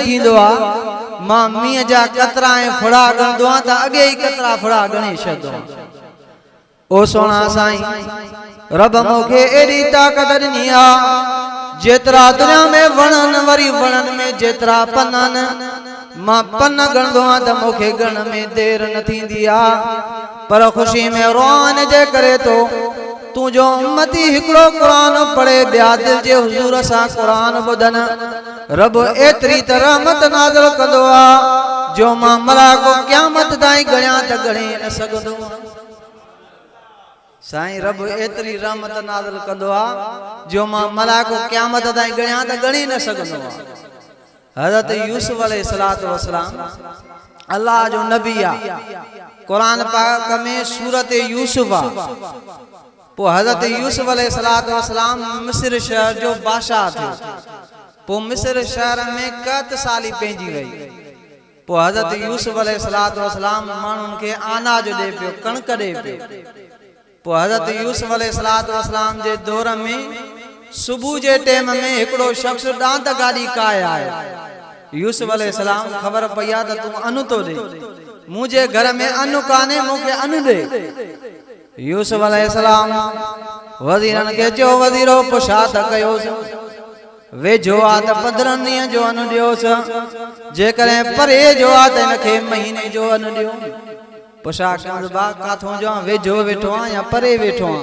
थींदो आ मां मींह जा कतरा ऐं फुड़ा गणदो आ त अगे ही कतरा फुड़ा गणे छॾंदो आ। ओ सोना साईं रब मूंखे एडी ताकत ॾिनी आ जेतरा दुनिया में वणन वरी वणन में जेतरा पनन मां पन गणदो आ त मूंखे गण में देर न थींदी आ। पर खुशी में रोआन जे करे तो तू जो उम्मती हिकड़ो कुरान पढ़े ॿिया दिल जे हुजूर सां कुरान ॿुधन रब एतरी त रहमत नाज़िल कंदो आ जो मां मलाको क़यामत ताईं गणिया त गणे न सघंदो आ। साईं रब एतरी रहमत नाज़िल कंदो आ जो मां मलाको क़यामत ताईं गणिया त गणे न सघंदो आ। हज़रत यूसुफ अलैहिस्सलातु वस्सलाम अल्लाह जो नबी आ। कुरान पाक में सूरत यूसुफ आ। पो हज़रत यूसुफ अलैहिस्सलातु वस्सलाम मिस्र शहर जो बादशाह थे। पो मिस्र शहर में कत साली पेंजी वई। पो हज़रत यूसुफ अलैहिस्सलातु वस्सलाम मानुन के अनाज दे पियो कणक दे पियो। पो हज़रत यूसुफ अलैहिस्सलातु वस्सलाम जे दौर में सुबह जे टाइम में एकड़ो शख्स दांत गाड़ी काए आया। यूसुफ अलैहिस्सलाम खबर पया त तू अनु तो दे मुझे घर में अनु काने मुके अनु दे। यूसुफ अलैहिस्सलाम वजीरन के चो वजीरो पुछात कयोस वेझो आ त 15 ॾींहं जो अनु ॾियोस जेकरे परे जो आ त इनखे महीने जो अनु ॾियो। पुछा कंद बा काथों जो वेझो वेठो आ या परे वेठो आ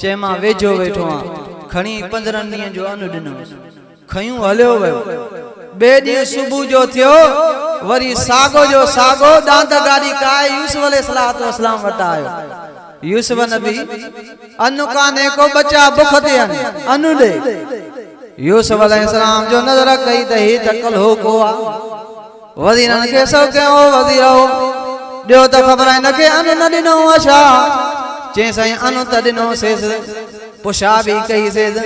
चे मां वेझो वेठो आ खणी 15 ॾींहं जो अनु ॾिनो खयूं हलियो वयो। बे ॾींहं सुबह जो थियो वरी सागो जो सागो दांत गाड़ी काए यूसुफ अलैहिस्सलातु वस्सलाम वटा आयो। यूसुफ नबी अनु काने को बच्चा भुख ते अनु दे। यूसुफ अलैहिस्सलाम जो नजर कई त ही त कल हो को आ। वजीरन के सो के ओ वजीरो ॾियो त ख़बर न के अनु न ॾिनो छा चे साईं अनु त ॾिनो सेस। पुछा भी कई सेस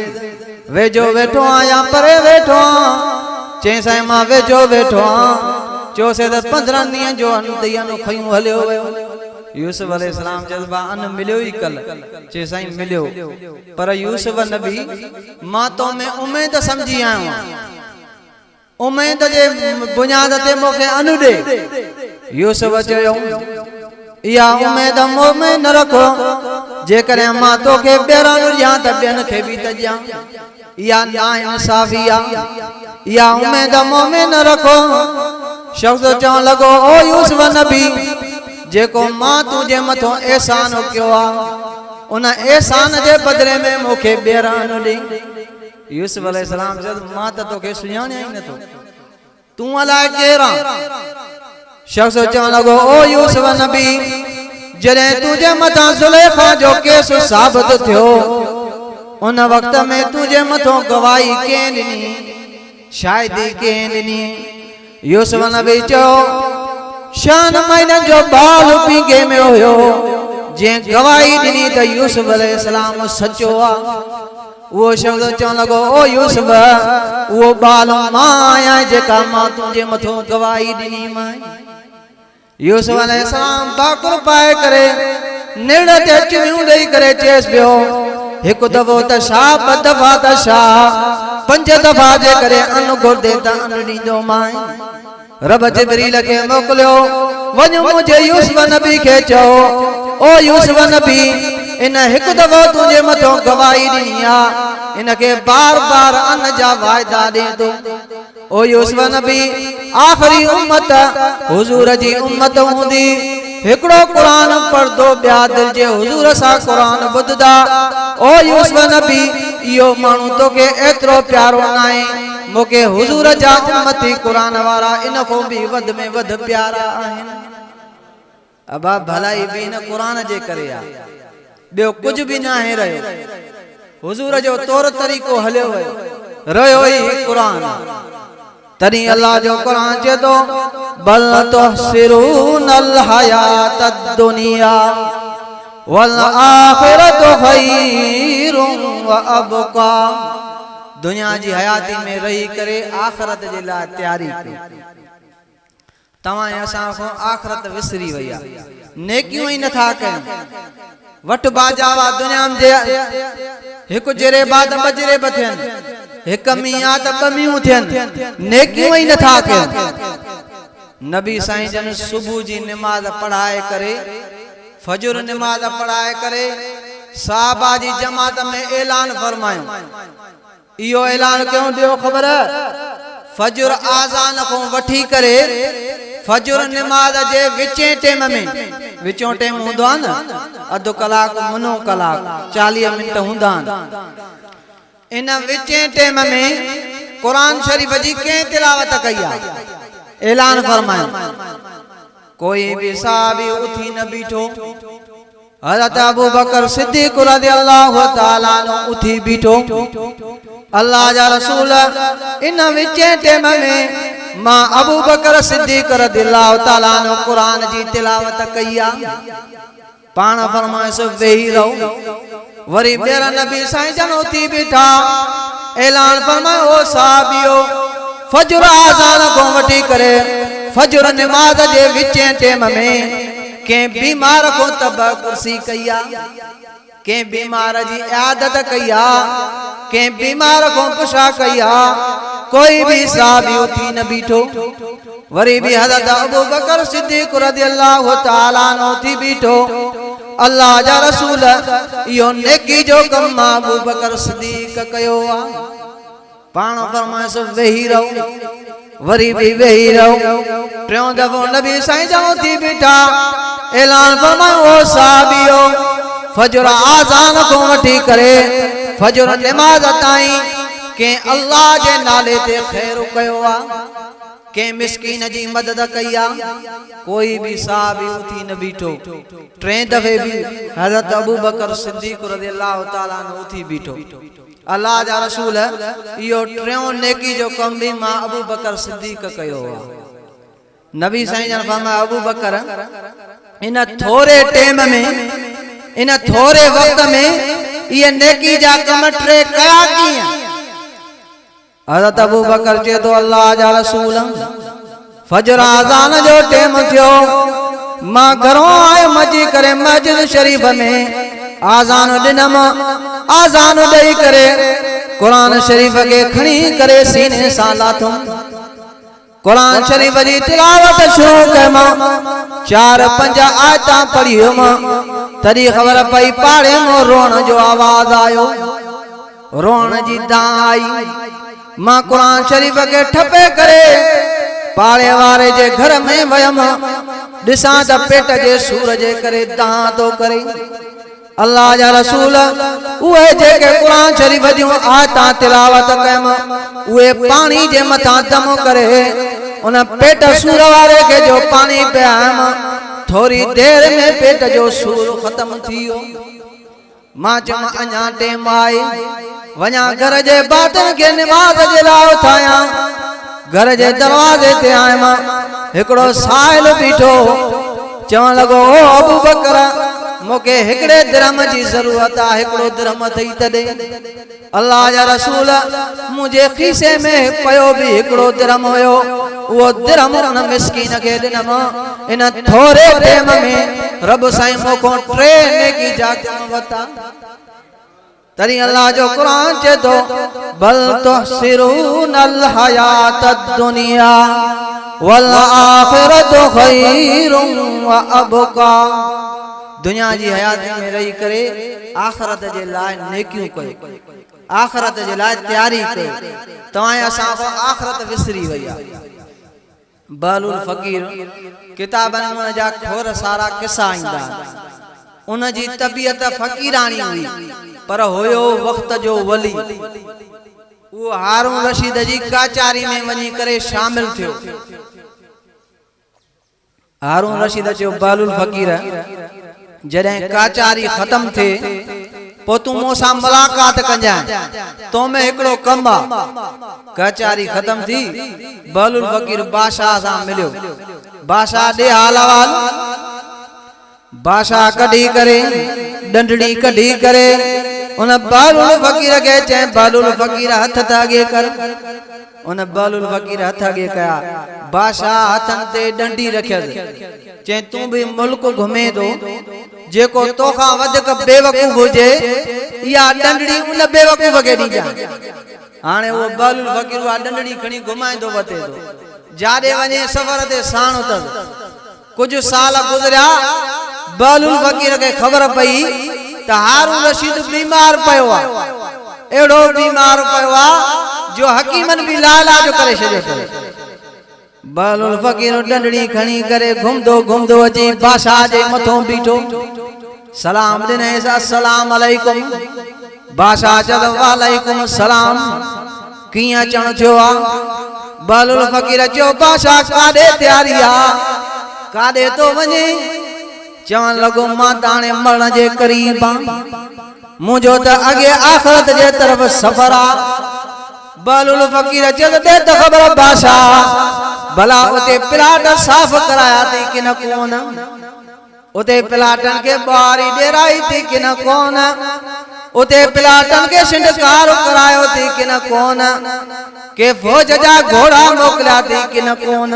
वेझो वेठो आ या परे वेठो आ चे साईं मां वेझो वेठो आ चो से त 15 ॾींहं जो अनु तई अनु खयूं हलियो वयो। यूसुफ अलैहिस्सलाम जज़बा अन मिलियो ही कल चे साईं मिलियो। पर यूसुफ नबी मां तो में उम्मीद समझी आयो उम्मीद जे बुनियाद ते मोके अनु दे। यूसुफ चयो या उम्मीद मोह में न रखो जेकरे मां तोखे ॿेरा ॾियां त ॿियनि खे भी त ॾियां या ना इंसाफी आ या उम्मीद मोह में न रखो। शख्स चवण लगो ओ यूसुफ नबी जेको मां तुझे मथो एहसान कयो आ उन एहसान जे बदले में मोखे ॿेरा न ॾे। यूसुफ अलैहिस्सलाम जद मां त तोखे सुञाणिया ही नथो तू अलाए केरा। शख्स चवण लगो ओ यूसुफ नबी जॾहिं तुझे मथां ज़ुलेखा जो केस साबित थियो उन वक्त में तुझे मथो गवाही कें ॾिनी शायदि कें ॾिनी। यूसुफ नबी चयो शान महीने जो बाल पींगे में होयो जे गवाही ॾिनी त यूसुफ अलैहिस्सलाम सचो आ। वो शख्स चवण लगो ओ यूसुफ वो बाल मां आया जेका मां तुझे मथो गवाही ॾिनी मां। यूसुफ अलैहिस्सलाम बाकुर पाए करे निड़ ते चुमियूं ॾेई करे चेस पियो हिकु दफ़ो त छा ॿ दफ़ा त छा 5 दफ़ा जे करे अनु घुरदे त अनु ॾींदो मां। रब जिब्रील के मोकलियो वञ मुझे यूसुफ नबी के चओ ओ यूसुफ नबी इन हिकु दफ़ो तुझे मथो गवाही ॾिनी आ इन के बार बार अन जा वायदा ॾे थो। ओ यूसुफ नबी आखिरी उम्मत हुजूर जी उम्मत हूंदी हिकड़ो कुरान पढ़दो ॿिया दिल जे हुजूर सां कुरान ॿुधदा। ओ यूसुफ नबी इहो माण्हू तोखे एतिरो प्यारो नाहे मोके हुजूर जा उम्मती कुरान वारा इन को भी वध में वध प्यारा आहिनि। अबा भलाई भी इन कुरान जे करे आ ॿियो कुछ भी न आहे रहियो। हुजूर जो तौर तरीक़ो हलियो वयो रहियो ही कुरान। तनी अल्लाह जो कुरान चे तो बल तुहसिरूनल हयातद दुनिया वल आखिरतु खैरुन व अबका। दुनिया जी हयाती में रही करे आखिरत जे लाइ तैयारी कयो। तवां असां को आखिरत विसरी वई आ नेकियूं ही नथा कयूं। वट बाजावा दुनिया में जे हिकु जरे बाद बजरे बथियन एक मियां त कमियूं थियन नेकियूं ही नथा थियन। नबी साईं जन सुबह जी नमाज पढ़ाए करे फजर नमाज पढ़ाए करे साहबा जी जमात में ऐलान फरमायो। इहो ऐलान क्यों दियो खबर है? फजर आज़ान को वठी करे फजर नमाज जे विचे टाइम में विचों टाइम हुंदो न अधु कलाक मुनो कलाक 40 मिनट हुंदा। इन विचे टाइम में कुरान शरीफ जी के तिलावत कया ऐलान फरमायो। कोई भी साहबी उठी न बीठो। हज़रत अबू बकर सिद्दीक रज़ियल्लाहु ताला अन्हु उठी बीठो। अल्लाह जा रसूल इन विचे टाइम में मां अबू बकर सिद्दीक रज़ियल्लाहु ताला अन्हु कुरान जी तिलावत कया। पाण फरमाए सो वेही रहो। वरी ॿीहर नबी साईं जन उठी बीठा ऐलान फरमायो ओ साहबियो फजर आज़ान को वठी करे फजर नमाज जे विचे टाइम में के बीमार को तब कुर्सी कया के बीमार जी इयादत कया के बीमार को पुछा कया। कोई भी साहबी उठी न बीठो। वरी भी हज़रत अबू बकर सिद्दीक रज़ियल्लाहु ताला अन्हु उठी बीठो। अल्लाह जा रसूल यो नेकी जो कम अबू बकर सिद्दीक कयो आ। पाण फरमाए सो वेही रहो। वरी भी वेही रहो। टियों दफ़ो नबी साईं जन उठी बीठा ऐलान फरमायो ओ साहबियो फजर आज़ान को वठी करे फजर नमाज ताईं के अल्लाह जे नाले ते खैर कयो आ के मिस्कीन जी मदद कया। कोई भी साहबी उठी न बीठो। टे दफे भी हज़रत अबू बकर सिद्दीक रज़ियल्लाहु ताला अन्हु उठी बीठो। अल्लाह जा रसूल यो टियों नेकी जो कम भी मां अबू बकर सिद्दीक कयो आ। नबी साईं जन फरमाया अबू बकर इन थोरे टाइम में इन थोरे वक्त में ये नेकी जा कम टे कया कीअं? हज़रत अबू बकर चए तो अल्लाह जा रसूल फजर आज़ान जो टाइम थियो मां घरों आयो मजी करे मस्जिद शरीफ में आज़ान ॾिनम। आज़ान ॾेई करे कुरान शरीफ के खणी करे सीने सां लाथुम। कुरान शरीफ जी तिलावत शुरू कयम। 4-5 आयतां पढ़ियुम तॾहिं ख़बर पई पाड़े में रोअण जो आवाज़ आयो। रोअण जी दां आई। मां कुरान शरीफ के ठपे करे पाड़े वारे जे घर में वयम। ॾिसां त पेट जे सूर जे करे दां तो करे। अल्लाह जा रसूल उहे जेके कुरान शरीफ जूं आयतां तिलावत कयम उहे पानी जे मथां दम करे उन पेट सूर वारे के जो पानी पियाम थोड़ी देर में पेट जो सूर खत्म थियो। मां चम अञा टेम आहे वञा घर जे बातन के नमाज जे लाइ उथायां। घर जे दरवाजे ते आयम। हिकड़ो साहिल बीठो चवण लॻो ओ अबू बकर मोके हिकड़े दिरहम जी जरूरत आ। हिकड़ो दिरहम थई तडे। अल्लाह जा रसूल मुझे खीसे में पयो भी हिकड़ो दिरहम होयो। वो दिरहम उन मिस्कीन के ॾिनम। इन थोरे टाइम में रब साईं मोको 3 नेकी जा कम वता। तरी अल्लाह जो कुरान चए तो बल तुहसिरूनल हयातद दुनिया वल आखिरतु खैरुम व अबका। दुनिया जी हयाती में रही करे आखिरत जे लाइ नेकियूं कयो। आखिरत जे लाइ तैयारी कयो। तवां असां को आखिरत विसरी वई आहे। बालुल फकीर किताबन में जा खोर सारा किस्सा ईंदा। उन जी तबीयत फकीरानी हुई पर होयो वक्त जो वली। वो हारून रशीद जी काचारी में वनी करे शामिल थियो। हारून रशीद जो बालुल फकीर जॾहिं काचारी खत्म थे पो तू मोसा मुलाकात कंजा तो में हिकड़ो कम आ। काचारी खत्म थी बालुल फकीर बादशाह सां मिलियो। बादशाह दे हालवाल बादशाह कढी करे डंडड़ी कढी करे उन बालुल फकीर के चए बालुल फकीर हथ तागे कर। उन बालुल फकीर हथ आगे कया। बादशाह हथन ते डंडी रखियस चए तू भी मुल्क घुमे दो जेको तोखा वधक बेवकूफ हुजे या डंडड़ी उन बेवकूफ के दी जा। हाणे वो बालुल फकीर वा डंडड़ी खणी घुमाइंदो वते तो जाडे वने सफर ते साण उतर कुछ साल गुजरिया बालुल फकीर के खबर पई त हारून रशीद बीमार पयो आ एड़ो बीमार पयो आ जो हकीमन भी लाइलाज करे छजे तो बालुल फकीर डंडड़ी खणी करे घुमदो अची बादशाह जे मथो बीठो सलाम दिने अस्सलाम अलैकुम बादशाह चद वालेकुम सलाम किया चण थियो आ बालुल फकीर चो बादशाह काडे तैयारी आ काडे तो वने चवन लगो मां ताणे मरण जे करीब आ मुझो त अगे आखिरत जे तरफ सफर आ बालुल फकीर चद दे त खबर बादशाह भला उते प्लाट साफ कराया थी कि न कोन उते प्लाटन के बारी डेराई थी कि न कोन उते प्लाटन के सिंडकार करायो थी कि न कोन के फौज जा घोड़ा मोकला थी कि न कोन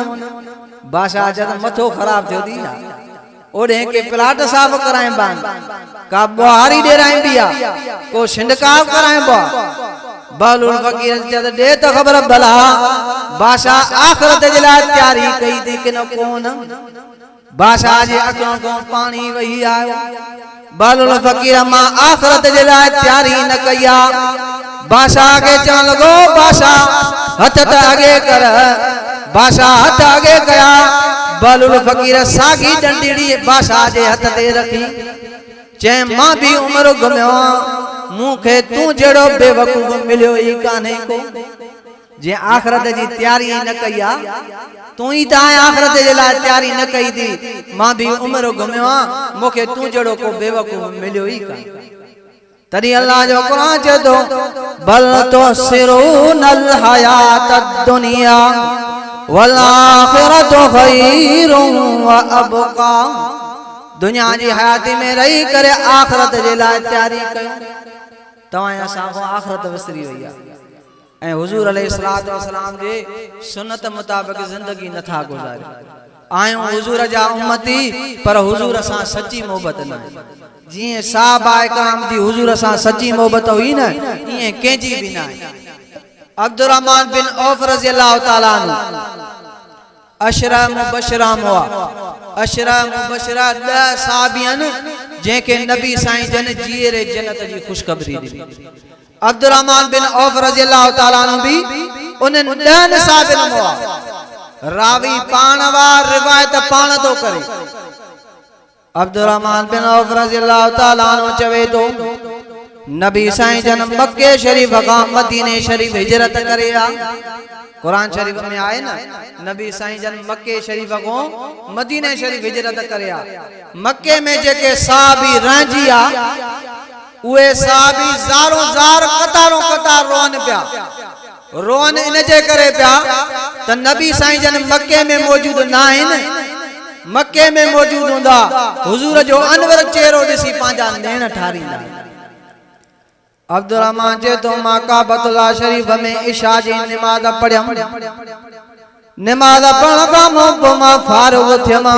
बादशाह जद मथो खराब थियो दी ओडे के प्लाट साफ कराए बान का बारी डेराई बिया को सिंडकार कराए बा बालुल फकीर जद दे तो खबर भला बादशाह आखिरत जे लाइ तैयारी कई थी कि न कोन बादशाह जे अखियों को पानी वही आयो बालुल फकीर मां आखिरत जे लाइ तैयारी न कया बादशाह के चवन लगो बादशाह हथ त आगे कर बादशाह हथ आगे कया बालुल फकीर सागी डंडीड़ी बादशाह जे हथ ते रखी चे मां भी उम्र घुमयो मुखे तू जड़ो बेवकूफ मिलियो ही काने को जे आखिरत जी तैयारी न कया तू ही ता आखिरत जे ला तैयारी न कई थी मां भी उम्र घुमयो मुखे तू जड़ो को बेवकूफ मिलियो ही काने तरी अल्लाह जो कुरान चदो बल तो सिरुनल हयात दुनिया वल आखिरतु खैरुन व अबका दुनिया जी हयाती में रही करे आखिरत जे ला तैयारी कयो तवां असा को आखिरत विसरी वई आ ए हुजूर अलैहिस्सलातु वस्सलाम जे सुन्नत मुताबिक जिंदगी नथा गुजारे आयो हुजूर जा उम्मती पर हुजूर असा सच्ची मोहब्बत न जी साहबा इकराम दी हुजूर असा सच्ची मोहब्बत हुई न ये केजी भी ना अब्दुर्रहमान बिन औफ रज़ियल्लाहु ताला अन्हु अशरा मुबशरा हुआ अशरा मुबशरा 10 साहबियन जेके नबी साईं जन जीरे जन्नत जी खुशखबरी दी अब्दुर्रहमान बिन औफ रज़ियल्लाहु ताला अन्हु भी उन 10 साहबियन हुआ रावी पाणवा रिवायत पाण तो करे अब्दुर्रहमान बिन औफ रज़ियल्लाहु ताला अन्हु चवे तो नबी साईं जन मक्के शरीफ का मदीने शरीफ हिजरत करे आ कुरान शरीफ में आए ना नबी साईं जन मक्के शरीफ को मदीने शरीफ हिजरत करे आ मक्के में जेके साहबी रहजी आ उए साहबी ज़ारो ज़ार कतारों कतार रोन पिया रोन इन जे करे पिया त नबी साईं जन मक्के में मौजूद ना आहिन मक्के में मौजूद हुंदा हुजूर जो अनवर चेहरो दिसी पांजा नेण ठारींदा अब्दुर्रहमान जे तो काबतुल्लाह शरीफ में इशा जी नमाज पढ़ियम नमाज पढ़ण खां पोइ मां फारिग थियम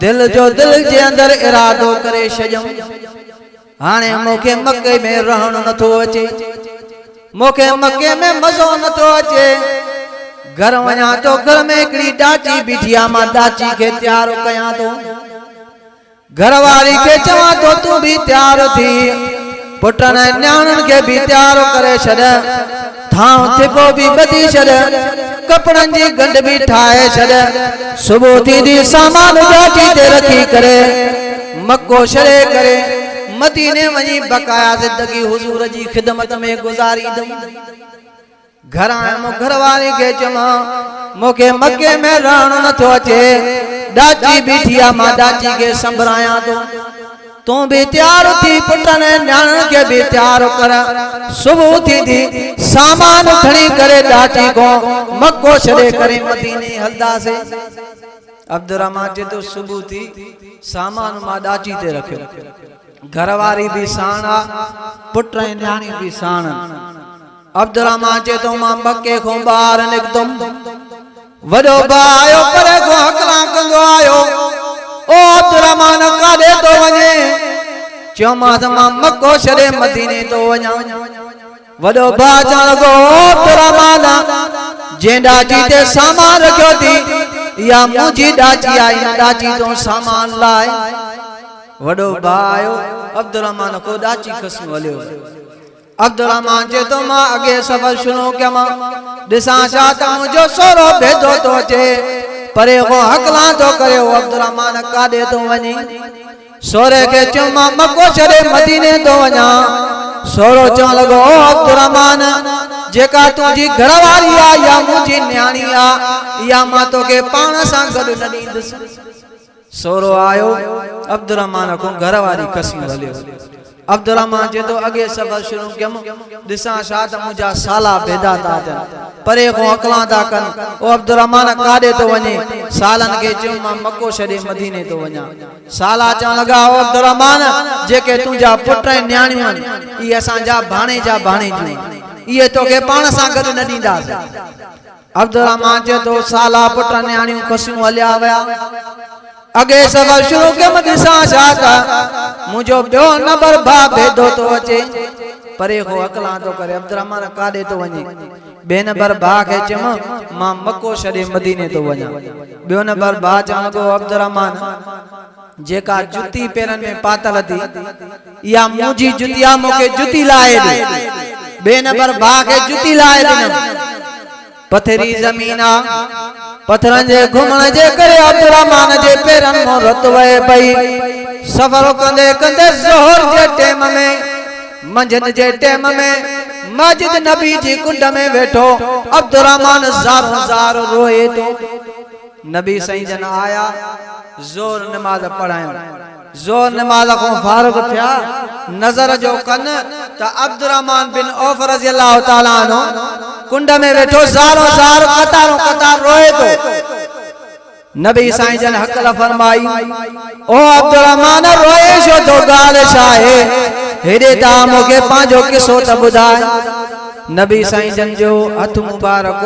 दिल जो दिल जे अंदर इरादो करे छॾियम हाणे मूंखे मके में रहण नथो अचे मूंखे मके में मज़ो नथो अचे घर वञा तो घर में हिकिड़ी डाची बीठी आहे मां डाची खे तैयार कयां तो घर वारी खे चवां तो तूं भी तैयार थी पुटन न्याणन के भी तैयार करे छॾ थां थिपो भी बधी छॾ कपड़न जी गंढ भी ठाए छॾ सुबुह थींदी सामान डाची ते रखी करे मक्को छॾे करे मदीने वञी बकाया जिंदगी हुजूर जी खिदमत में गुजारींदम घर आयमि घर वारी खे चवां मूंखे मके में रहण नथो अचे डाची बीठी आहे मां डाची खे संभरायां तो तू भी तैयार थी पुटन न्याणन के भी तैयार कर सुबह थी सामान खड़ी करे डाची को मक्को छड़े करे मदीने हलदा से अब्दुर्रहमान जे तो सुबह थी सामान मां डाची ते रखियो घरवारी भी साणा पुट न्याणी भी साण अब्दुर्रहमान जे तो मां मक्के को बाहर निकतम वडो भायो परे को हकला कंदो आयो ओ अब्दुर्रहमान काडे तो वने चोमा मां मक्को छड़े मदीने तो वञा वडो बाचण गो अब्दुर्रहमान जे डाची ते सामान रखियो थी या मुझी डाची आई डाची तो सामान लाए वडो भायो अब्दुर्रहमान को डाची खसू हलियो अब्दुर्रहमान जे तो मां अगे सफर शुरू कयां दिसा छा त मुंहिंजो सोरो भेदो तो अचे परे को हकला तो करे अब्दुर्रहमान काडे तो वनी सोरे के चुमा मको छड़े मदीने तो वना सोरो चवण लगो अब्दुर्रहमान जेका तुझी घरवारी आ या मुझी न्याणी आ या मां तो के पाण सा गड न दींदस सोरो आयो अब्दुर्रहमान को घरवारी कसी हलियो अब्दुर्रहमान जे तो अगे सफर शुरू कयम दिसा छा त मुजा साला बेदा ता जन परे को अकला ता कन ओ अब्दुर्रहमान काडे तो वने सालन के चुमा मको छडे मदीने तो वना साला चवण लगा ओ अब्दुर्रहमान जेके तुजा पुट न्याणियूं ई असा जा भाणे जू ये तो के पाण सा गड न दींदा अब्दुर्रहमान जे तो साला पुट न्याणियूं कसियूं हलिया वया अगे सफर शुरू के मदिसा जाता मुझो बियो नंबर भा भेदो तो अचे परे को अकला तो करे अब्दुर्रहमान काडे तो वने बे नंबर भा के चम मां मक्को छडे मदीने तो वना बियो नंबर भा चवण गो अब्दुर्रहमान जेका जुती पेरन में पातल थी या मुजी जुतिया मोके जुती लाए दे बे नंबर भा के जुती लाए दे पथरी जमीना पत्थरन जे घुमण जे करे अब्दुर्रहमान जे पेरन मो रत वए पई सफर कंदे कंदे जोहर जे टेम में मंझंद जे टेम में मस्जिद नबी जी कुंड में बैठो अब्दुर्रहमान जार रोए तो नबी सही जन आया जोर नमाज पढ़ायो जोर नमाज को फारूक थिया नजर जो कन त अब्दुर्रहमान बिन औफ रज़ियल्लाहु ताला अन्हु कुंड में बैठो ज़ारो ज़ार कतार रोए तो नबी साईं जन हकल फरमाई ओ अब्दुर्रहमान रोए छो तो गाल छाए हेडे ता मोके पांजो किसो त बुधाए नबी साईं जन जो हथ मुबारक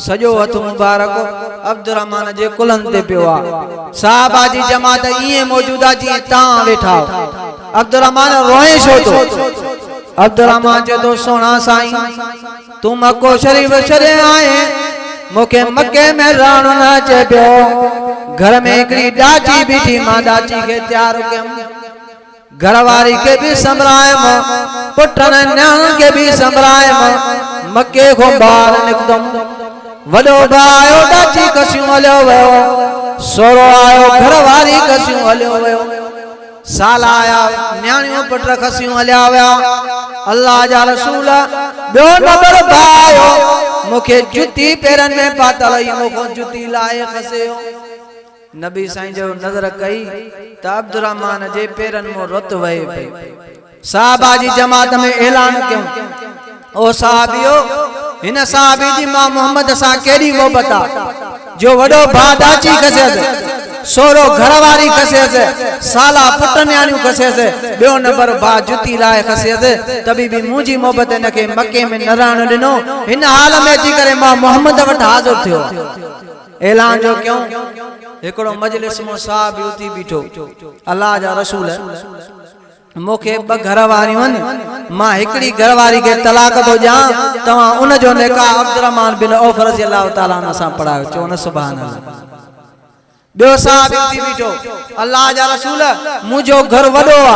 सजो हथ मुबारक अब्दुर्रहमान जे कुलन ते पियो साहबा जी जमात ये मौजूदा जी ता वेठा अब्दुर्रहमान रोए छो तो अब्दुर्रहमान जे तो सोना साईं तू मक्को शरीफ छड़े आए मोके मक्के में राणो न चे पियो घर में एकड़ी डाची बीठी मां डाची के तैयार कयम घरवारी के भी संभरायम पुटन न्याण के भी संभरायम मक्के को बाहर निकदम वडो भायो डाची कसियूं हलियो वयो सोरो आयो घरवारी कसियूं हलियो वयो साला आया न्याणियों पुट कसियूं हलिया वया अल्लाह जा रसूल बियो नंबर भायो मुखे जुती पेरन में पातल मोको जुती लाए खसियो नबी साईं जो नजर कई त अब्दुर्रहमान जे पेरन मो रत वए पई साहबा जी जमात में ऐलान क्यों ओ साहबियो इन साहबी जी मां मोहम्मद सा केडी मोहब्बत जो वडो भाडाची कसे सोरो घरवारी कसे साला पुट न्याणियूं कसे बियो नंबर भा जुती लाए कसे तभी भी मुजी मोहब्बत न के मक्के में नराण दिनो इन हाल में जी करे मां मोहम्मद वट हाजिर थियो ऐलान जो क्यों एकड़ो मजलिस मो साहब उठी बीठो अल्लाह जा रसूल मोखे ब घरवारियूं मां एकड़ी घरवारी के तलाक दो जा तवा उन जो निकाह अब्दुर्रहमान बिन औफ रज़ियल्लाहु ताला अन्हु सा पढ़ायो चो सुभान अल्लाह बियो साहब उठी बीठो अल्लाह जा रसूल मुजो घर वडो आ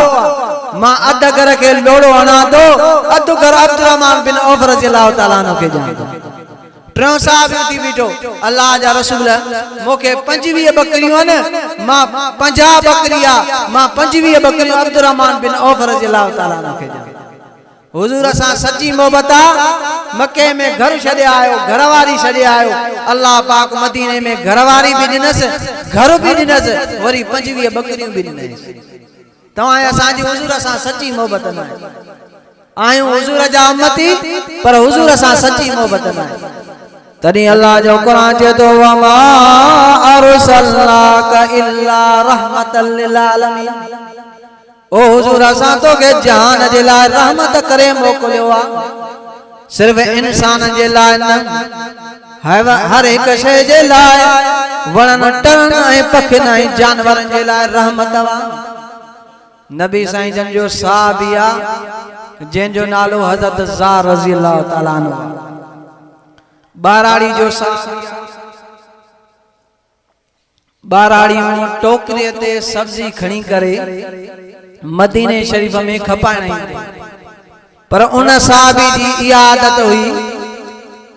मां अध घर के लोड़ो अणा दो अध घर अब्दुर्रहमान बिन औफ रज़ियल्लाहु ताला अन्हु के जा ट्रो साहब उठी बीठो अल्लाह जा रसूल मोके 25 बकरियों न मां 50 बकरिया मां 25 बकरियों अब्दुर्रहमान बिन औफ रज़ियल्लाहु ताला अन्हु के जा हुजूर सा सच्ची मोहब्बत मक्के में घर छड़े आयो घरवारी छड़े आयो अल्लाह पाक मदीने में घरवारी भी दिनस घर भी दिनस वरी 25 बकरियों भी दिनस तवा असा जी हुजूर सा सच्ची मोहब्बत न आयो हुजूर जा उम्मती पर हुजूर सा सच्ची मोहब्बत न तनी अल्लाह जो कुरान जे तो वमा अरसलनाका इल्ला रहमतल लिल आलमीन ओ हुजूर असा तो के जान जे ला रहमत करे मोकलियो आ सिर्फ इंसान जे ला न हर एक शय जे ला वणन टन ए पखन ए जानवरन जे ला रहमत वा नबी साईं जन जो साहबिया जंहिंजो नालो हज़रत ज़ार रज़ी अल्लाह ताला अन्हु। बाराड़ी जो बाराड़ी में टोकरे ते सब्जी खणी करे मदीने शरीफ में खपाइण ईंदी, पर उन साहबी जी इहा आदत हुई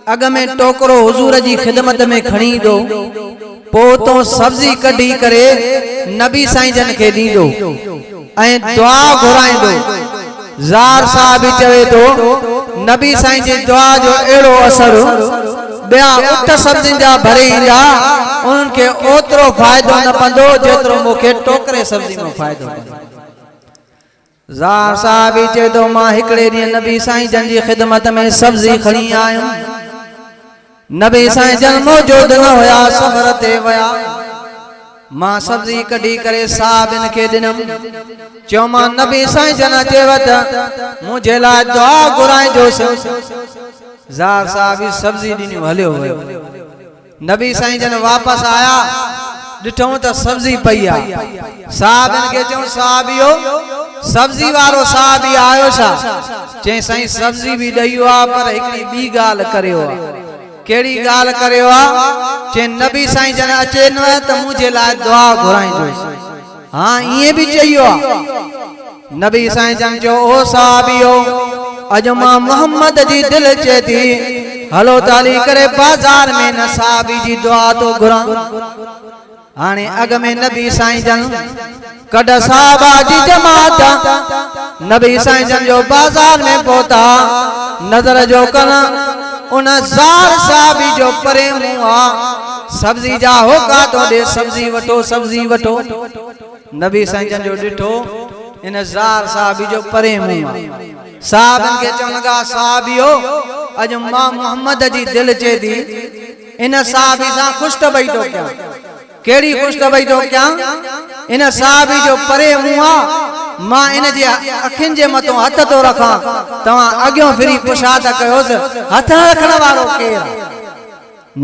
अग में टोकरो हुजूर जी खिदमत में खणी दो, पोइ तो सब्जी कढी करे नबी साईं जन खे ॾींदो ऐं दुआ घुराईंदो। ज़ार साहबी चवे तो नबी साईं जी दुआ जो अहिड़ो असर ॿिया उठ सब्जियुनि जा भरे ईंदा, उन्हनि खे ओतिरो फ़ाइदो न पवंदो जेतिरो मूंखे टोकरे सब्जी में फ़ाइदो पवंदो। ज़ार साहबी चवे तो मां हिकिड़े ॾींहुं नबी साईं जन जी खिदमत में सब्जी खणी आयुमि। नबी साईं जन मौजूद न हुया, सफ़र ते विया। मां सब्जी कढी करे साहबिन खे ॾिनमि, चयो मां नबी साईं जन चयव त मुंहिंजे लाइ दुआ घुराइजोसि। ज़ार साहबी सब्जी ॾिनी हलियो वियो। नबी साईं जन वापस आया, ॾिठो त सब्जी पई आहे। साहबिन खे चयो साहबियो सब्जी वारो साहबी आयो छा? चई साईं सब्जी भी ॾई आ पर हिकिड़ी ॿी ॻाल्हि करियो आहे। केड़ी गाल करियो आ? चे नबी साईं जन अचे न त मुझे लाइ दुआ घुराइजो। हां ये भी चयो आ। नबी साईं जन जो ओ साहबियो अज मां मोहम्मद जी दिल चे थी हलो ताली करे बाजार में न साहबी जी दुआ तो घुरा। हाने अग में नबी साईं जन कड साहबा जी जमात नबी साईं जन जो बाजार में पहुता। नजर जो कना उन ज़ार साहबी जो परे मुआ सब्जी जा होका तो दे सब्जी वठो सब्जी वठो। नबी साईं जन जो ॾिठो इन ज़ार साहबी जो परे मुआ। साहबन के चवण लगा साहबियो अज मां मोहम्मद जी दिल चे थी इन साहबी सां खुश त भई तो क्या। केड़ी खुश त भई तो क्या? इन साहबी जो परे मुआ मां इन जे अखिन जे मतो हथ तो रखा तवा अग्यो फिरी पुछा त कयोस हथ रखण वारो केर?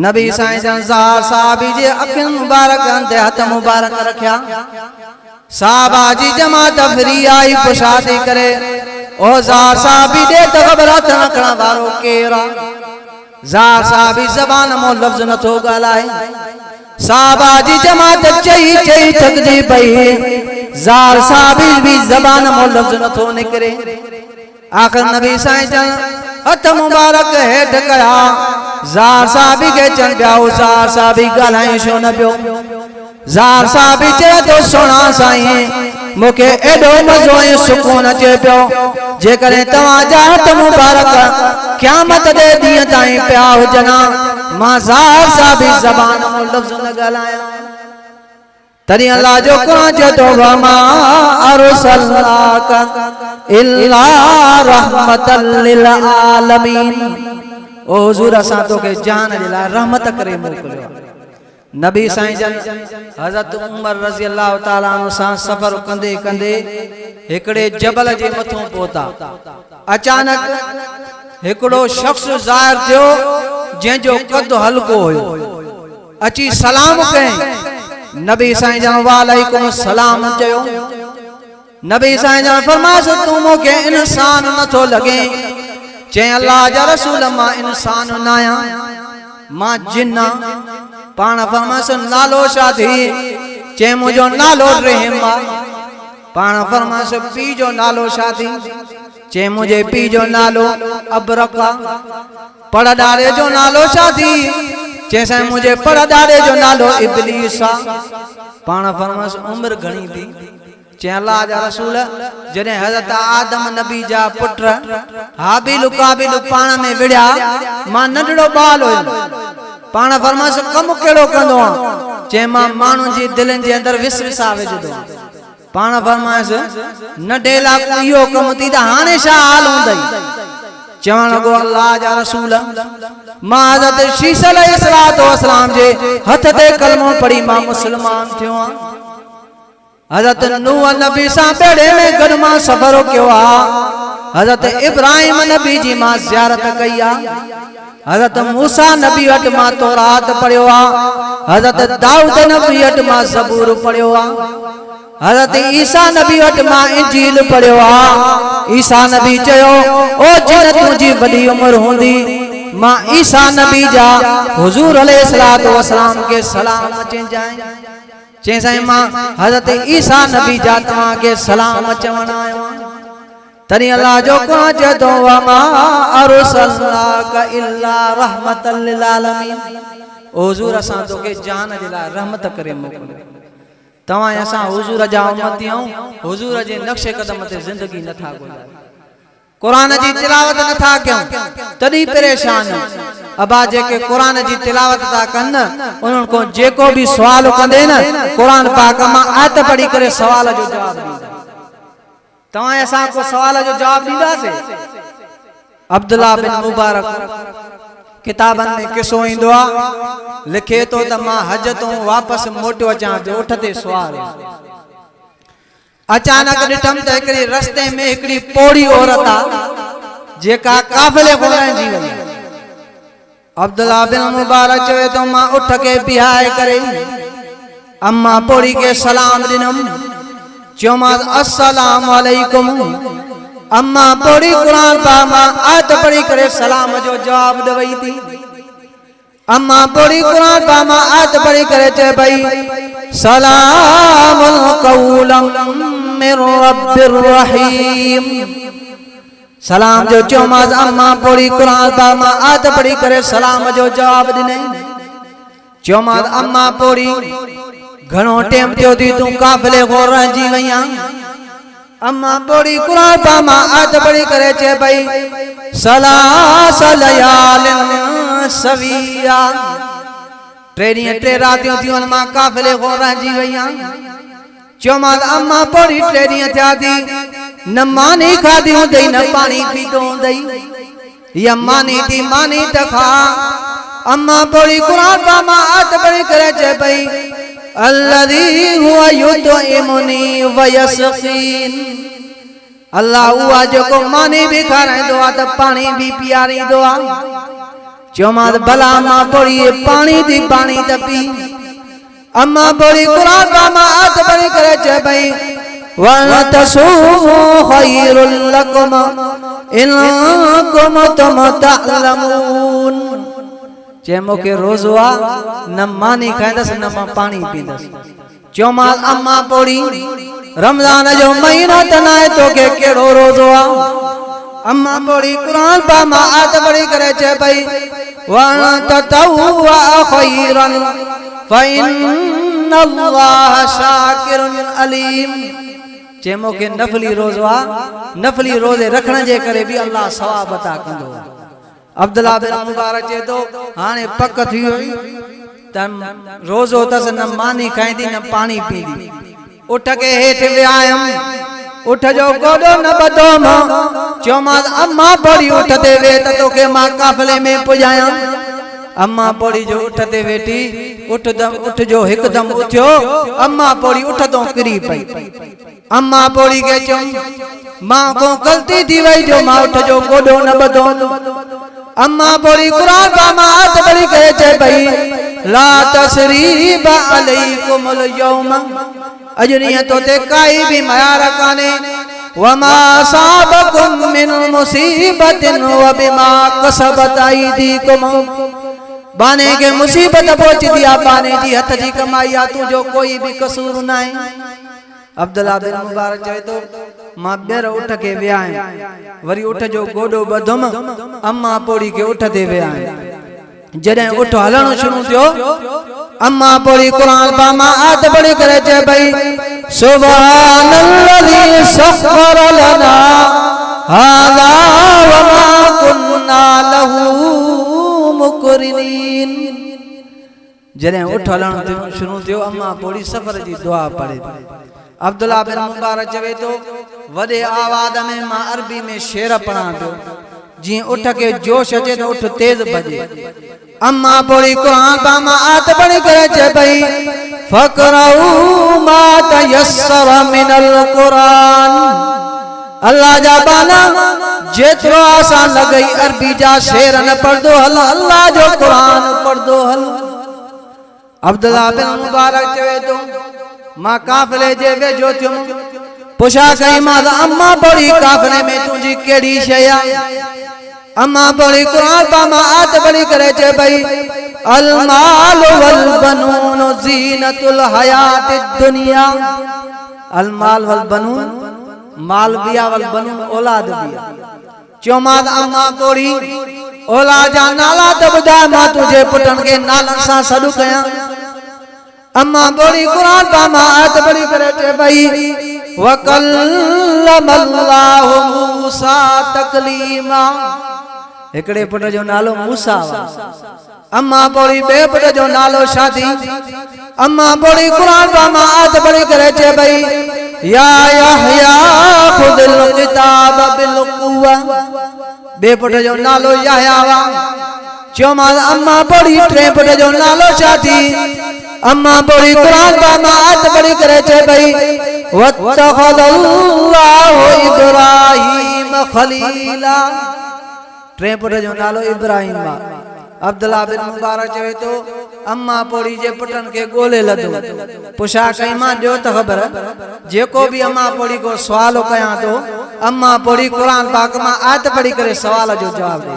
नबी साईं जन ज़ार साहबी जे अखिन मुबारक ते हथ मुबारक रखया। साहबा जी जमात फिरी आई पुछा थी करे ओ ज़ार साहबी दे त ख़बर हथ रखण वारो केर? ज़ार साहबी ज़बान मो लफ्ज न थो गालाए। साहबा जी जमात चई चई थकजी पई। ज़ार साहबी भी ज़बान मो लफ्ज न थो निकरे। आखिर नबी साईं जन हथ मुबारक हेठ कया। ज़ार साहबी के चन पिया ज़ार साहबी गालाए छो न पियो? ज़ार साहबी चए तो सुना साईं मुखे एडो मजो ऐं सुकून अचे पियो जेकरे तवा जा हथ मुबारक क़यामत दे ॾींहं ताईं पिया हुजना मां ज़ार साहबी ज़बान मो लफ्ज न गालाया। तरी अल्लाह जो कुरान चतो वमा अरसलनाका इल्ला रहमतल लिल आलमीन। ओ हुजूर असा तो के जान जे लाइ रहमत करे मोकिलियो। नबी साईं जन हज़रत उमर रज़ी अल्लाह ताला अन्हु सां सफ़र कंदे कंदे हिकड़े जबल जे मथों पहुता। अचानक हिकड़ो शख्स ज़ाहिर थियो जंहिंजो कद हल्को हुयो। अची सलाम कयईं। नबी साईं जन वालेकुम सलाम चयो। नबी साईं जन फरमायो तू मूंखे इंसान नथो लगे। चई अल्लाह जा रसूल मां इंसान न आहियां मां जिन आहियां। पाण फरमायो नालो छा थी? चई मुंहिंजो नालो रहम आहे। पाण फरमायो पी जो नालो छा थी? चई मुंहिंजे पी जो नालो अबरक आहे। पड़दारे जो नालो छा थी? चई साईं मुंहिंजे पड़दारे जो नालो इब्लीस आहे। पाण फरमायो उम्र घणी थी? चई अल्लाह जा रसूल जॾहिं हज़रत आदम नबी जा पुट हाबिल काबिल पाण में विड़िया मां नंढड़ो ॿाल हुयुमि। पाण फरमायो कम केड़ो कंदो आ? चई मां माण्हुनि जी दिलनि जे अंदर विसविसा विझदो। पाण फरमायो नंढे लाइ इहो कम थी त हाणे छा हाल हूंदई? चवण लॻो अल्लाह जा रसूल मां हज़रत शीश अलैहिस्सलाम जे हथ ते कलमो पढ़ी मां मुस्लमान थियो आहियां। हज़रत नूह नबी सां बेड़े में गॾु मां सफ़र कयो आहे। हज़रत इब्राहिम नबी जी मां ज़ियारत कई आहे। हज़रत मूसा नबी वटि मां तौरात पढ़ियो आहे। हज़रत दाऊद नबी वटि मां ज़बूर पढ़ियो आहे। हज़रत ईसा नबी वट मां इंजील पढ़ियो आ। ईसा नबी चयो ओ जिन तुंहिंजी वॾी उम्र हूंदी मां ईसा नबी जा हुजूर अलैहिस्सलातु वस्सलाम के सलाम चइजाएं। चइसाई मां हज़रत ईसा नबी जा तव्हां के सलाम चवण आयो। तरी अल्लाह जो कुरान चतो वमा अरसलनाका इल्ला रहमतल लिल आलमीन। ओ हुजूर असां तोखे जान जे लाइ रहमत करे मोकिलियो। तव्हां असां हुजूर जा उम्मती आहियूं। हुजूर जे नक्शे कदम ते जिंदगी नथा गुज़ारियूं, कुरान जी तिलावत नथा कयूं, तॾहिं परेशान। अबा जेके कुरान जी तिलावत था कन उन्हनि को जेको भी सवाल कंदे न कुरान पाक मां आयत पढ़ी करे सवाल जो जवाब ॾींदा। तव्हां असां को सवाल जो जवाब ॾींदासीं। अब्दुल्ला बिन मुबारक किताबन में किसो इंदो आ, लिखे तो त मां हज तो वापस मोटियो अचां जो उठ ते सुवार। अचानक ॾिठम त हिकड़ी रस्ते में हिकड़ी पोड़ी औरत आ जेका काफिले घुराइण जी वई। अब्दुल्ला बिन मुबारक चवे तो मां उठ के बिहाए करे अम्मा पोड़ी के सलाम ॾिनम। चयोमांस अस्सलाम वालेकुम। अम्मा पोड़ी कुरान पाक मां आयत पढ़ी करे सलाम जो जवाब ॾेई थी। अम्मा पोड़ी कुरान पाक मां आयत पढ़ी करे चए भई सलामुन कौलम मिर रब्बिर रहीम। सलाम जो चयोमांस अम्मा पोड़ी कुरान पाक मां आयत पढ़ी करे सलाम जो जवाब ॾिनई। चयोमांस अम्मा पोड़ी घणो टाइम थियो थी तूं काफिले खां रहिजी वई आहीं। अम्मा पोड़ी कुरान पाक मां आयत पढ़ी करे चए भई सलास लयालिन सविया। टे ॾींहं टे रातियूं थियूं आहिनि मां काफिले खां रहिजी वई आहियां। चयोमांसि अम्मा पोड़ी टे ॾींहं थिया थी न मानी खाधी हूंदई न पाणी पीतो हूंदई। हीअ मानी थी मानी त खा। अम्मा पोड़ी कुरान पाक मां आयत पढ़ी करे चए पई अल्लज़ी हुवा युतइमुनी व यसक़ीन। अल्लाह उहा जेको मानी भी खाराईंदो आहे त पाणी भी पीआरींदो आहे। चयोमांसि भला मां पोड़ी पाणी थी पाणी त पी। अम्मा पोड़ी कुरान पाक मां आयत पढ़ी करे चए पई वला तसूमू खैरुल लकुम इन कुंतुम तअलमून। चे मूंखे रोज़ो आ न मानी खाईंदसि न मां पाणी पींदसि। चयोमांसि अम्मा पोड़ी रमज़ान जो महीनो त न आहे तोखे कहिड़ो रोज़ो आ। अम्मा पोड़ी कुरान पाक मां आयत पढ़ी करे चए पई वला ततव्वा खैरन फइन्नल्लाह शाकिरुन अलीम। चे मूंखे नफली रोज़ो आ, नफली रोज़े रखण जे करे भी अल्लाह सवाब अता कंदो आहे। अब्दुल्ला बिन मुबारक चए तो हाणे पक थी वई त रोज़ो अथसि न मानी खाईंदी न पाणी पींदी। उठ के हेठि वियायम। उठ जो गोॾो न ॿधो मां। चयोमांसि अम्मा पोड़ी उठ ते वेह त तोखे मां काफ़िले में पुॼायां। अम्मा पोड़ी जो उठ ते वेठी उठ जो हिकदम उथियो। अम्मा पोड़ी उठ तो किरी पई। अम्मा पोड़ी के चयमि मां को गलती थी वई जो मां उठ जो गोॾो न ॿधो। अम्मा पोड़ी कुरान पाक मां आयत पढ़ी करे चए पई ला तसरीब अलैकुमुल यौम। अॼु ॾींहं तो ते काई भी मयार काने। वमा साबकुम मिन मुसीबतिन व बिमा कसबत अयदीकुम। बाने के मुसीबत पहुंचदी आ बाने जी हथ जी कमाई आ तुंहिंजो कोई भी कसूर न आहे। अब्दुल्ला बिन मुबारक चए तो मां ॿीहर उठ के वियां वरी उठ जो गोॾो ॿधुम। अम्मा पोड़ी के उठ ते वियां। जॾहिं उठ हलण शुरू थियो अम्मा पोड़ी कुरान पाक मां आयत पढ़ी करे चए पई सुब्हानल्लज़ी सख़्ख़र लना हाज़ा व मा कुन्ना लहू मुक़रिनीन। जॾहिं उठ हलण शुरू थियो अम्मा पोड़ी सफ़र जी दुआ पढ़े। अब्दुल्ला बिन मुबारक चवे तो वॾे आवाज़ में मां अरबी में शेर पढ़ां पियो। जीअं उठ के जोश अचे तो उठ तेज भॼे। अम्मा पोड़ी कुरान पाक मां आयत पढ़ी करे चए पई फ़क़रऊ मा तयस्सर मिनल कुरान। अल्लाह जा बाला जेतिरो आसान लॻई अरबी जा शेर न पढ़दो हल अल्लाह जो कुरान पढ़दो हल। अब्दुल्ला बिन मुबारक चवे तो मां काफिले जे वेझो थियुम पुछा कई मां अम्मा बड़ी काफिले में तुझी केड़ी शय अम्मा बड़ी कुरान पा मां आत बड़ी करे चे भाई अल माल वल बनून जीनतुल हयातिद दुनिया अल माल वल बनून माल बिया वल बनून औलाद बिया चौमाद अम्मा बड़ी औलाद जा नाला त बुधा मां तुझे पुटन के नालन सा सडु कया अम्मा बड़ी कुरान पा मां आत बड़ी करे चे भाई वकल्लमल्लाहु मूसा तकलीमा एकड़े पुट जो नालो मूसा अम्मा बड़ी बे पुट जो नालो शादी अम्मा बड़ी कुरान पा मां आत बड़ी करे चे भाई या यहया खुदिल किताब बिल कुव्वा बे पुट जो नालो यहया वा चौमा अम्मा बड़ी टे पुट जो नालो शादी अम्मा बड़ी कुरान पा मां आत बड़ी करे चे भाई वत्तखदल्लाहु इब्राहीम खलीला टे पुट जो नालो इब्राहिम वा अब्दुल्ला बिन मुबारक चवे तो अम्मा पोड़ी जे पुटन के गोले लदो पुछा कई मां दियो त खबर जेको भी अम्मा पोड़ी को सवाल कया तो अम्मा पोड़ी कुरान पाक में आयत पढ़ी करे सवाल जो जवाब दे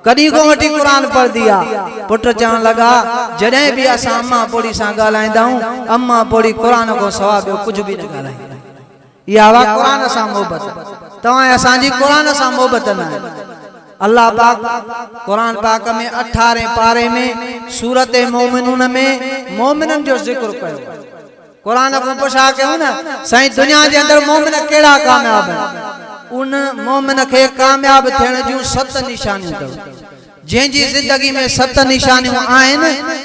कदी को वटी कुरान पढ़ दिया पुट चण लगा जडे भी असा अम्मा पोड़ी सा गालाइंदाऊ अम्मा पोड़ी कुरान को सवाब कुछ भी न गालाई या वा कुरान सा मोहब्बत तवा असा जी कुरान सा मोहब्बत ना अल्लाह पाक कुरान पाक में 18 पारे में सूरत मोमिनून में मोमिनन जो जिक्र कयो कुरान को पुछा के ना साईं दुनिया जे अंदर मोमिन केड़ा कामयाब है उन मोमिन के कामयाब थियण जो 7 निशानियां तव जेंजी जिंदगी में 7 निशानियां आइन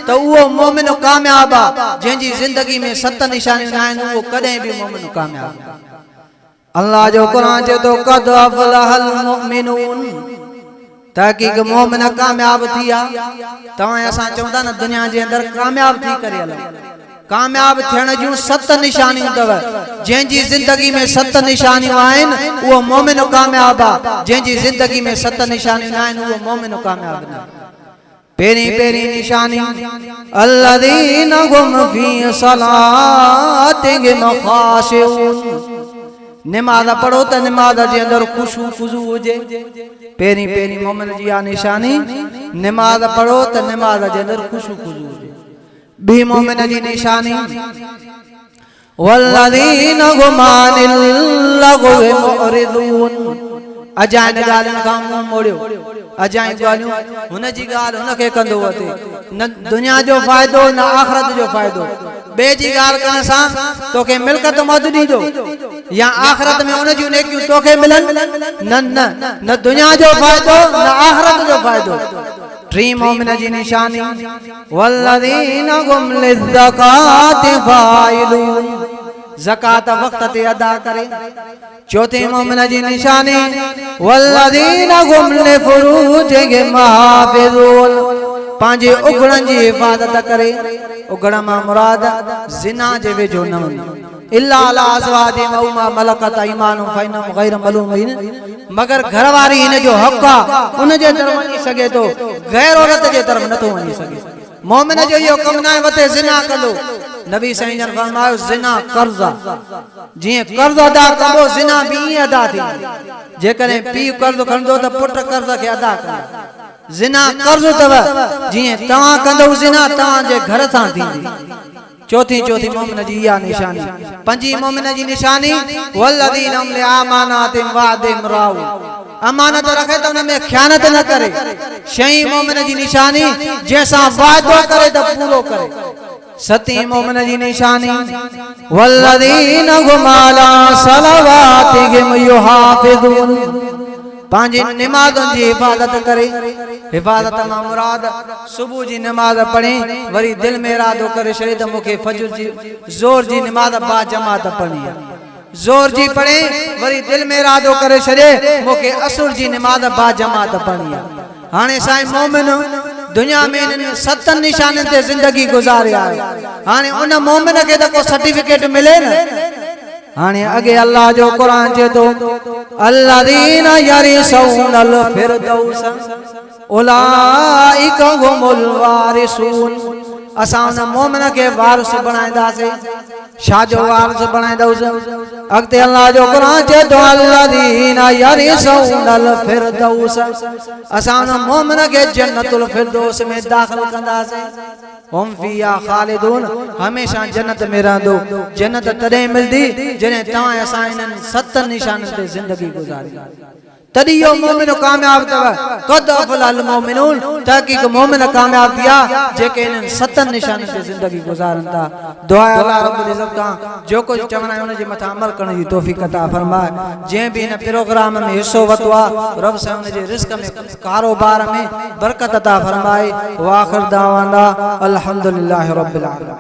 तो वो मोमिन कामयाब आ जेंजी जिंदगी में 7 निशानियां आइन वो कदे भी मोमिन कामयाब अल्लाह जो कुरान जे तो कद अफलहल मुमिनून ताकि मोमिन कामयाब थिया तवा असा चवंदा न दुनिया जे अंदर कामयाब थी करे हल कामयाब थियण जो 7 निशानियां तव जेंजी जिंदगी में 7 निशानियां आइन वो मोमिन कामयाब आ जेंजी जिंदगी में 7 निशानियां आइन वो मोमिन कामयाब न पेरी पेरी निशानी अल्लज़ीना हुम फी सलातिहिम खाशिऊन नमाज पढ़ो तो नमाज के अंदर खुशू खुजू हुजे पेरी पेरी मोमिन जी आ निशानी नमाज पढ़ो तो नमाज के अंदर खुशू खुजू हुजे भी मोमिन जी निशानी वल्लज़ीना हुम अनिल लग़वी मुअरिदून अजाइन गालिन का मुंह मोड़ियो अजाइन गालियों हुन जी गाल हुन के कंदो वते न दुनिया जो फायदो न आखिरत जो फायदो बे जी गाल करण सा तो के मिलकत मौज दीदो या आखिरत में उन जी नेकियूं तो के मिलन न न न दुनिया जो फायदो न आखिरत जो फायदो त्री मोमिन जी निशानी वल्लज़ीना हुम लिज़्ज़काति फ़ाइलून ज़कात वक्त ते अदा करे चौथे मोमिन जी निशानी वल्लज़ीना हुम लिफ़ुरूजिहिम हाफ़िज़ून पांजे उगड़न जी हिफाजत करे उगड़ मा मुराद जिना जे वेझो न वञे इल्ला अला अज़वाजिहिम अव मा मलकत अयमानुहुम फ़इन्नहुम गैर मलूमीन मगर घरवारी इन जो हक आ उन जे तरफ वञी सके तो गैर औरत जे तरफ नथो वञी सके मोमिन जो यो कम ना वते जिना कंदो नबी सही जन फरमायो जिना कर्ज जी कर्ज अदा कंदो जिना भी अदा थी जे करे पी कर्ज खंदो त पुट कर्ज के अदा करे जिना कर्ज तव जी तवा कंदो जिना तवा जे घर सा थींदी चौथी चौथी मोमिन जी या निशानी पंजी मोमिन जी निशानी वल्लज़ीना हुम लिअमानातिहिम वअहदिहिम राऊन अमानत रखे तो उन में खयानत न करे छही मोमिन जी निशानी जैसा वादो करे तो पूरो करे सती मोमिन जी निशानी वल्लज़ीना हुम अला सलवातिहिम युहाफ़िज़ून पांजी नमाज़न जी हिफाजत करे हिफाजत मा मुराद सुबह जी नमाज पढ़े वरी दिल में इरादो करे छड़े त मुखे फजर जी जोर जी नमाज बा जमात पढ़नी है जोर जी पढ़े वरी दिल में इरादो करे छड़े मुखे असुर जी नमाज बा जमात पढ़नी है हाने साईं मोमिन दुनिया में इन 7 निशानन ते जिंदगी गुजारे आए हाने उन मोमिन के त को सर्टिफिकेट मिले न हाने अगे अल्लाह जो कुरान जे तो अल्लज़ीना यरिसूनल फिरदौस उलाइका हुमुल वारिसून असां उन मोमिन के वारिस बणाईंदासीं। छाजो वारिस बणाईंदुसि? अॻिते अल्लाह जो क़ुरान चए थो अल्लज़ीना यरिसूनल फिरदौस, असां उन मोमिन के जन्नतुल फिरदौस में दाख़िल कंदासीं। हम फिया खालिदून, हमेशा जन्नत में रहंदो। जन्नत तॾहिं मिलदी जॾहिं तव्हां असां इन्हनि 7 निशाननि ते ज़िंदगी गुज़ारी, तॾहिं इहो मोमिन कामयाब अथव। क़द अफ़लहल मोमिनून, तहक़ीक़ मोमिन कामयाब थिया जेके इन्हनि 7 निशाननि ते ज़िंदगी गुज़ारनि था। दुआ आहे अल्लाह रब्बुल इज़्ज़त खां जो कुझु चवणा आहे उन जे मथां अमल करण जी तौफ़ीक़ अता फ़रमाए। जंहिं बि हिन प्रोग्राम में हिस्सो वरितो आहे रब सां उन जे रिज़्क़ में कारोबार में बरकत अता फ़रमाए। व आख़िर दावाना अल्हम्दुलिल्लाहि रब्बिल आलमीन।